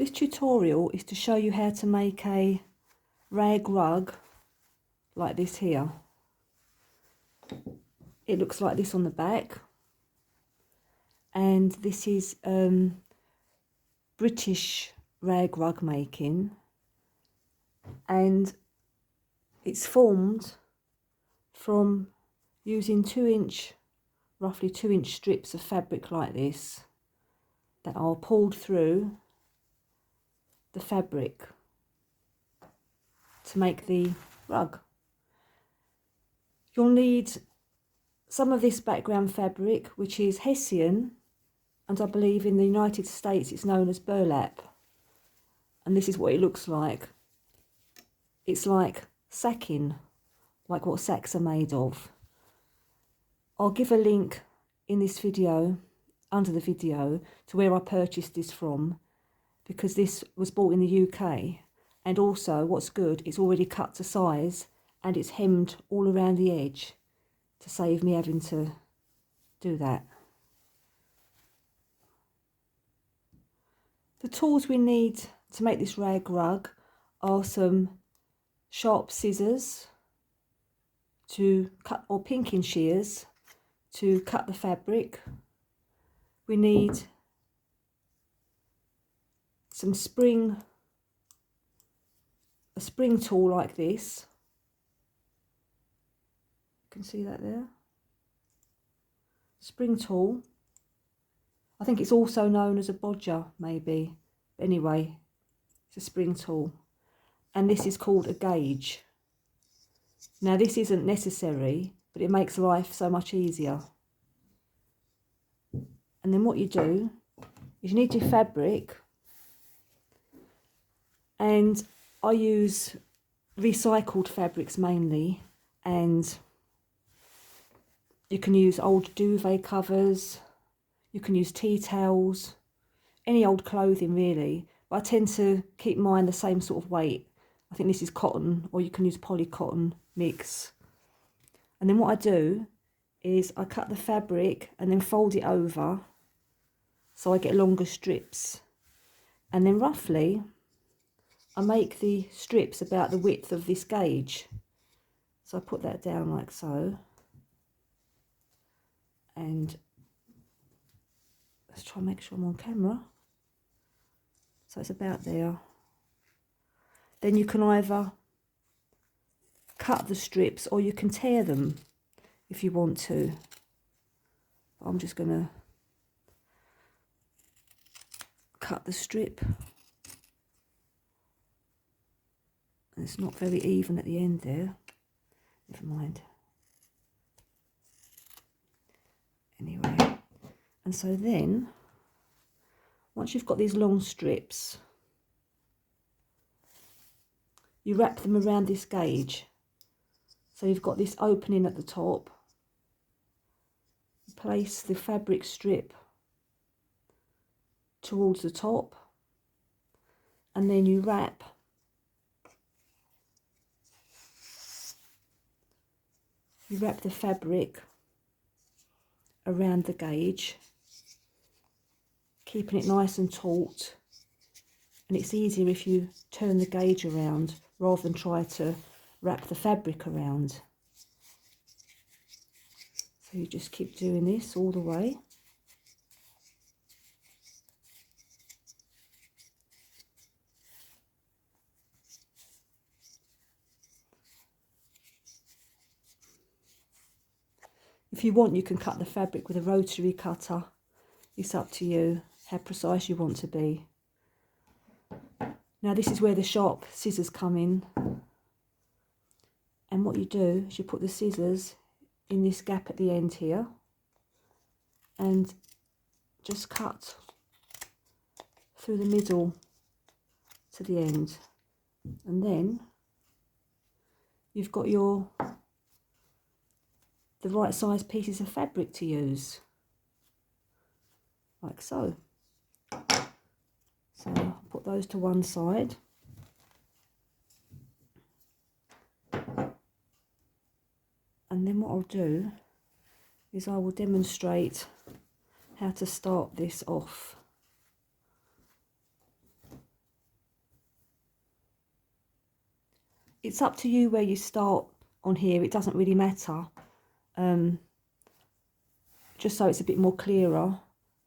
This tutorial is to show you how to make a rag rug like this here. It looks like this on the back, and this is British rag rug making, and it's formed from using roughly 2-inch strips of fabric like this that are pulled through the fabric to make the rug. You'll need some of this background fabric, which is Hessian, and I believe in the United States it's known as burlap, and this is what it looks like. It's like sacking, like what sacks are made of. I'll give a link in this video, under the video, to where I purchased this from, because this was bought in the UK, and also what's good, it's already cut to size and it's hemmed all around the edge to save me having to do that. The tools we need to make this rag rug are some sharp scissors to cut, or pinking shears to cut the fabric. We need some a spring tool like this. You can see that there. Spring tool. I think it's also known as a bodger, maybe. But anyway, it's a spring tool. And this is called a gauge. Now this isn't necessary, but it makes life so much easier. And then what you do is you need your fabric, and I use recycled fabrics mainly, and you can use old duvet covers, you can use tea towels, any old clothing really, but I tend to keep mine the same sort of weight. I think this is cotton, or you can use polycotton mix. And then what I do is I cut the fabric and then fold it over so I get longer strips. And then roughly I make the strips about the width of this gauge. So I put that down like so. And let's try and make sure I'm on camera. So it's about there. Then you can either cut the strips or you can tear them if you want to. I'm just going to cut the strip. And it's not very even at the end there. Never mind. Anyway, and so then once you've got these long strips, you wrap them around this gauge. So you've got this opening at the top. Place the fabric strip towards the top, and then you wrap the fabric around the gauge, keeping it nice and taut. And it's easier if you turn the gauge around rather than try to wrap the fabric around. So you just keep doing this all the way. If you want, you can cut the fabric with a rotary cutter. It's up to you how precise you want to be. Now this is where the sharp scissors come in. And what you do is you put the scissors in this gap at the end here and just cut through the middle to the end. And then you've got the right size pieces of fabric to use, like so. So I'll put those to one side. And then what I'll do is I will demonstrate how to start this off. it's up to you where you start on here. It doesn't really matter. Just so it's a bit more clearer,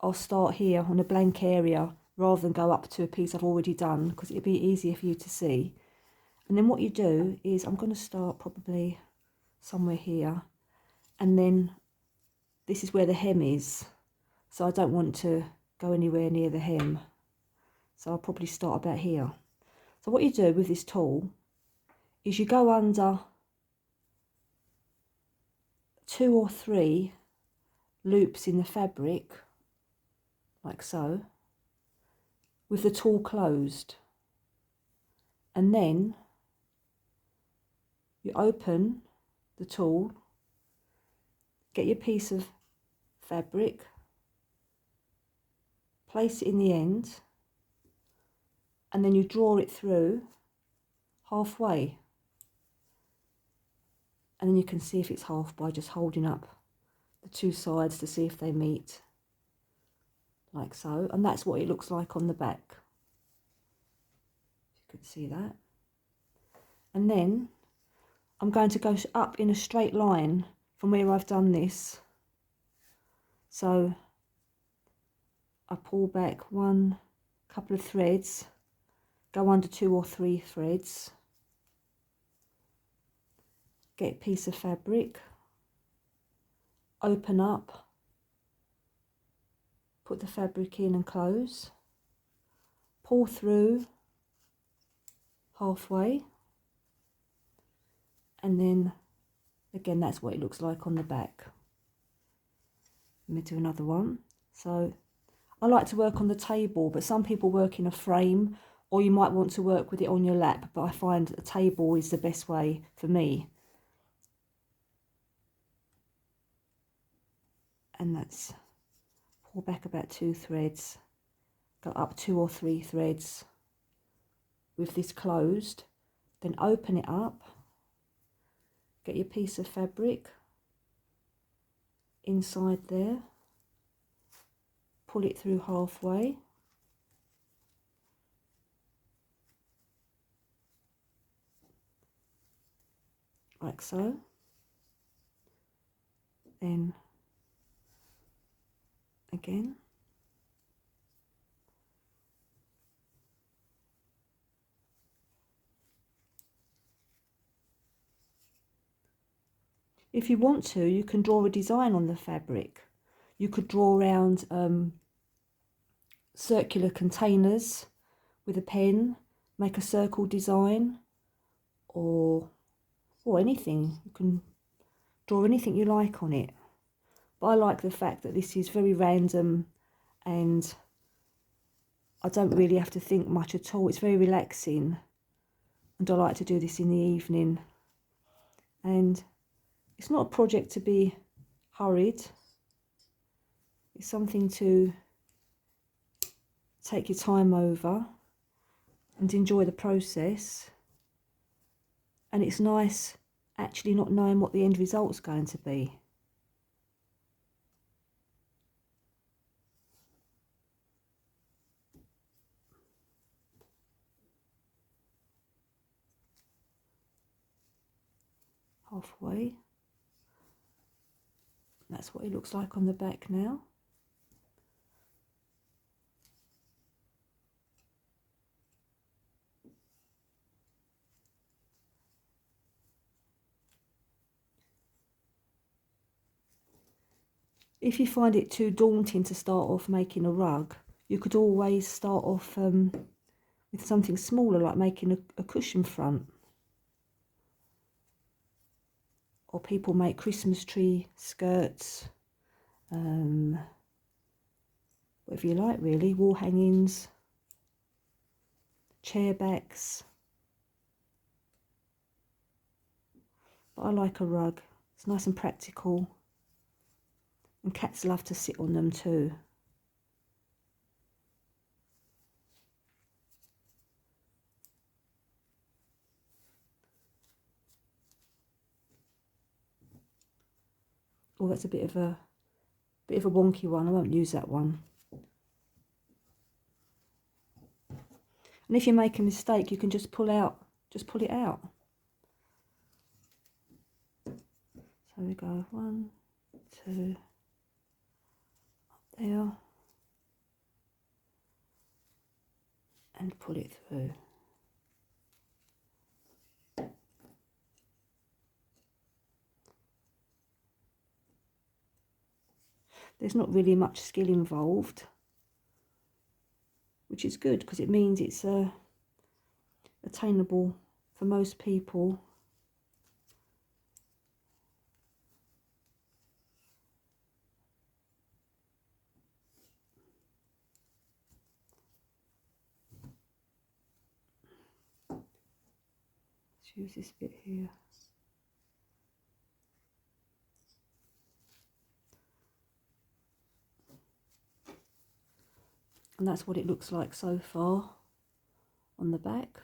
I'll start here on a blank area rather than go up to a piece I've already done, because it'll be easier for you to see. And then what you do is, I'm going to start probably somewhere here, and then this is where the hem is, so I don't want to go anywhere near the hem, so I'll probably start about here. So what you do with this tool is you go under 2 or 3 loops in the fabric, like so, with the tool closed, and then you open the tool, get your piece of fabric, place it in the end, and then you draw it through halfway, and then you can see if it's half by just holding up the 2 sides to see if they meet, like so. And that's what it looks like on the back. You can see that. And then I'm going to go up in a straight line from where I've done this. So I pull back couple of threads, go under 2 or 3 threads, get a piece of fabric, open up, put the fabric in and close, pull through halfway, and then again that's what it looks like on the back. Let me do another one. So I like to work on the table, but some people work in a frame, or you might want to work with it on your lap, but I find a table is the best way for me. And that's pull back about 2 threads, go up 2 or 3 threads with this closed, then open it up, get your piece of fabric inside there, pull it through halfway, like so, then again, if you want to, you can draw a design on the fabric. You could draw around circular containers with a pen, make a circle design, or anything. You can draw anything you like on it. But I like the fact that this is very random and I don't really have to think much at all. It's very relaxing, and I like to do this in the evening. And it's not a project to be hurried. It's something to take your time over and enjoy the process. And it's nice actually not knowing what the end result's going to be. Halfway. That's what it looks like on the back now. If you find it too daunting to start off making a rug, you could always start off with something smaller, like making a cushion front. Or people make Christmas tree skirts, whatever you like really, wall hangings, chair backs. But I like a rug, it's nice and practical, and cats love to sit on them too. Oh, that's a bit of a wonky one. I won't use that one. And if you make a mistake, you can just pull it out. There we go, 1, 2, up there, and pull it through. There's not really much skill involved, which is good because it means it's attainable for most people. Let's use this bit here. And that's what it looks like so far on the back.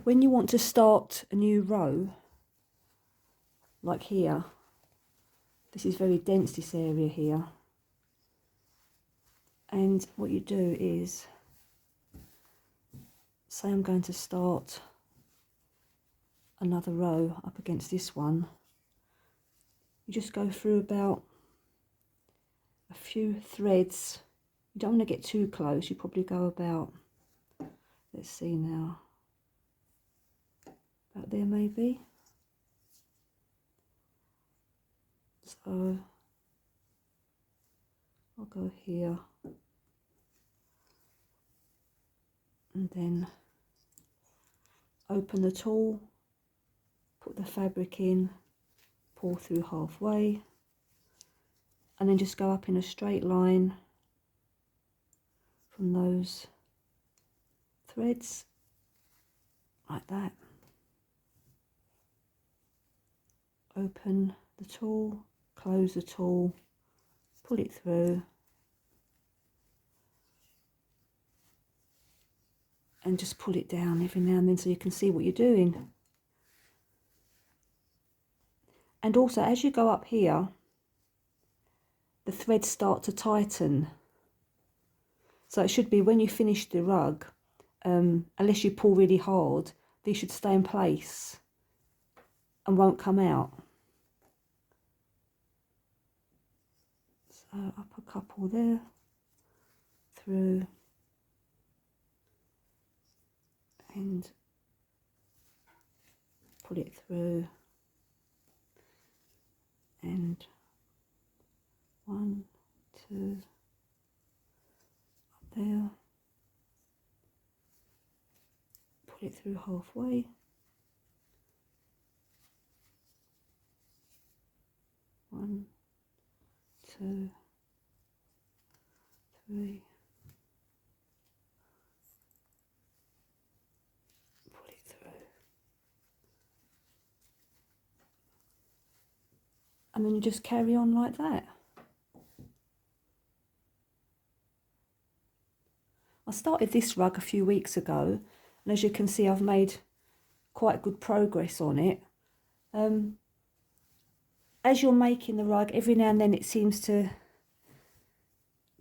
When you want to start a new row, like here, this is very dense, this area here. And what you do is, say I'm going to start another row up against this one, you just go through about a few threads. You don't want to get too close, you probably go about, let's see now, about there maybe. So I'll go here and then open the tool, put the fabric in, pull through halfway, and then just go up in a straight line from those threads, like that. Open the tool, close the tool, pull it through, and just pull it down every now and then so you can see what you're doing. And also, as you go up here, the threads start to tighten. So it should be when you finish the rug, unless you pull really hard, these should stay in place and won't come out. So up a couple there, through, and pull it through, and 1, 2, up there, pull it through halfway, 1, 2, 3, pull it through, and then you just carry on like that. I started this rug a few weeks ago, and as you can see, I've made quite good progress on it. As you're making the rug, every now and then it seems to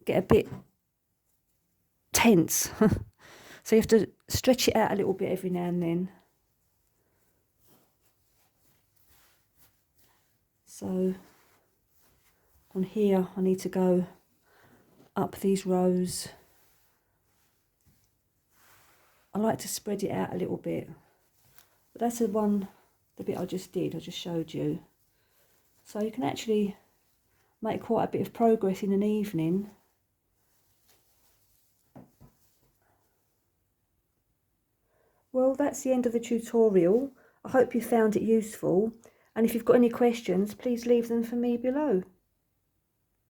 get a bit tense. So you have to stretch it out a little bit every now and then. So on here, I need to go up these rows. I like to spread it out a little bit, but that's the bit I just did, I just showed you. So you can actually make quite a bit of progress in an evening. Well, that's the end of the tutorial. I hope you found it useful, and if you've got any questions, please leave them for me below.